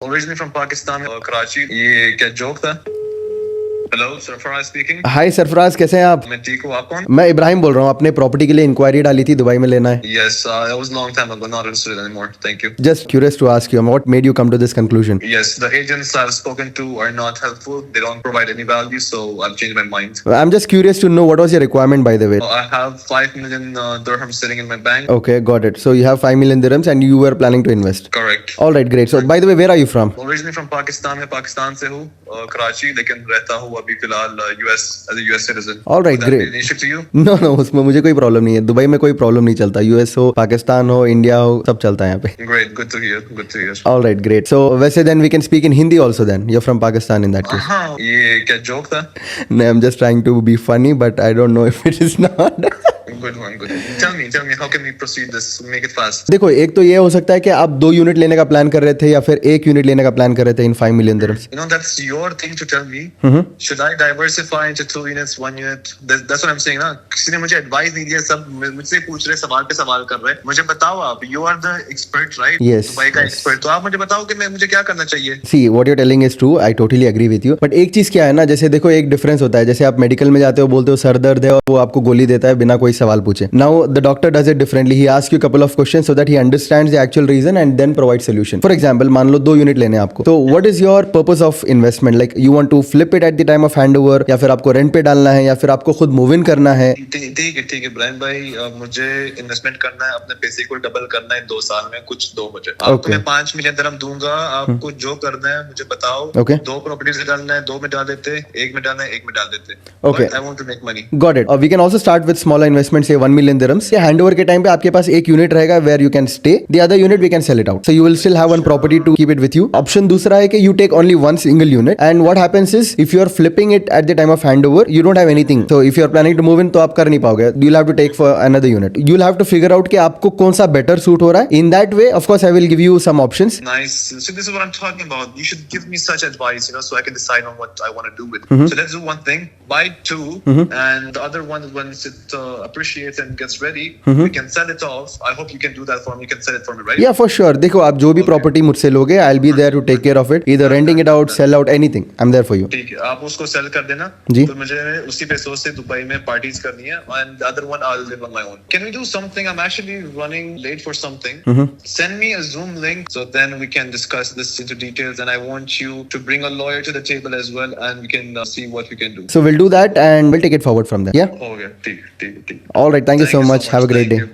Originally from Pakistan, Karachi. ये क्या joke था? Hello, Sarfaraz speaking. Hi Sarfaraz, कैसे हैं आप? मैं ठीक हूँ, आप कौन? मैं इब्राहिम बोल रहा हूँ। अपने प्रॉपर्टी के लिए इंक्वायरी डाली थी, दुबई में लेना है। Yes, it was a long time ago, not interested anymore. Thank you. Just curious to ask you what made you come to this conclusion? Yes, the agents I've spoken to are not helpful. They don't provide any value, so I've changed my mind. I am just curious to know what was your requirement by the way. I have 5 million dirhams sitting in my bank. Okay, got it. So you have 5 million dirhams and you were planning to invest. Correct. All right, great. So by the way, where are you from? Originally from Pakistan, मैं पाकिस्तान से हूँ, कराची, लेकिन रहता हूँ अभी फिलहाल US as a US citizen. All right, Would that be great. an issue to you? No no, उसमें मुझे कोई प्रॉब्लम नहीं है। दुबई में कोई प्रॉब्लम नहीं चलता। यूएस हो, पाकिस्तान हो, इंडिया हो, सब चलता है यहाँ पे। Great, good to hear. Good to hear. All right, great. So वैसे then we can speak in Hindi also then. You're from Pakistan in that case. हाँ, ये क्या जोक था? No, I'm just trying to be funny, but I don't know if it is not. Good one, good one. Tell me, how can we proceed this? Make it fast. देखो, एक तो ये हो सकता है कि आप 2 यूनिट लेने का प्लान कर रहे थे या फिर 1 यूनिट लेने का प्लान कर रहे थे इन 5 million dirhams. You know, that's your thing to tell me. Should I diversify into 2 units, 1 unit? That's what I'm saying, ना? किसी ने मुझे एडवाइस नहीं दिया, सब मुझसे पूछ रहे, सवाल पे सवाल कर रहे हैं. मुझे बताओ आप, you are the expert, right? Yes, Dubai का yes. expert. तो आप मुझे बताओ कि मुझे क्या करना चाहिए? See what you're telling is true. I totally agree with you. But एक चीज क्या है ना, जैसे देखो एक डिफरेंस होता है. जैसे आप मेडिकल में जाते हो, बोलते हो सर दर्द है और वो आपको गोली देता है बिना कोई सवाल पूछे. Now the doctor does it differently. He ask you couple of question so that he understands the actual reason and then provide solution. For example, मान लो 2 यूनिट लेने हैं आपको, तो what is your purpose of investment? Like you want to flip it at the time of handover, या फिर आपको rent पे डालना है, या फिर आपको खुद मूव इन करना है? ठीक है इब्राहिम भाई, मुझे इन्वेस्टमेंट करना है, अपने पैसे को डबल करना है 2 साल में, कुछ दो मुझे. आपको मैं 5 मिलियन दिरहम दूंगा, आपको जो करना है मुझे बताओ. Okay. 2 प्रॉपर्टीज डालना है, 2 में डाल देते, 1 में डालना है, 1 में डाल देते. Okay. I want to make money. Got it. We can also start with smaller investments, say 1 million dirhams. ये हैंडओवर के टाइम पे आपके पास एक यूनिट रहेगा where you can stay. The other unit we can sell it out. So you will still have one property to keep it with you. Option दूसरा है कि you take only one single unit. And what happens is if you are flipping it at the time of handover, you don't have anything. So if you are planning to move in, तो आप कर नहीं पाओगे. You'll have to take for another unit. You'll have to figure out कि आपको कौन सा better suit हो रहा है. In that way, of course, I will give you some options. Nice. So this is what I'm talking about. You should give me such advice, so I can decide on what I want to do with it. So let's do one thing. Buy 2, and the other one, once it appreciates and gets ready, we can sell it off. I hope you can do that for me. You can sell it for me, right? Yeah, for sure. देखो, आप जो भी property मुझसे लोगे, I'll be there to take care of it. Either renting it out, sell out, anything. I'm there for you. ठीक है, आप उसको सेल कर देना. जी. तो मुझे उसी पैसों से दुबई में पार्टीज करनी है, and the other one I'll live on my own. Can we do something? I'm actually running late for something. Send me a Zoom link so then we can discuss this into details, and I want you to bring a lawyer to the table as well, and we can see what we can do. So we'll do that and we'll take it forward from there. Yeah? Okay, ठीक. All right. Thank you so much. Have a great day. Thank you.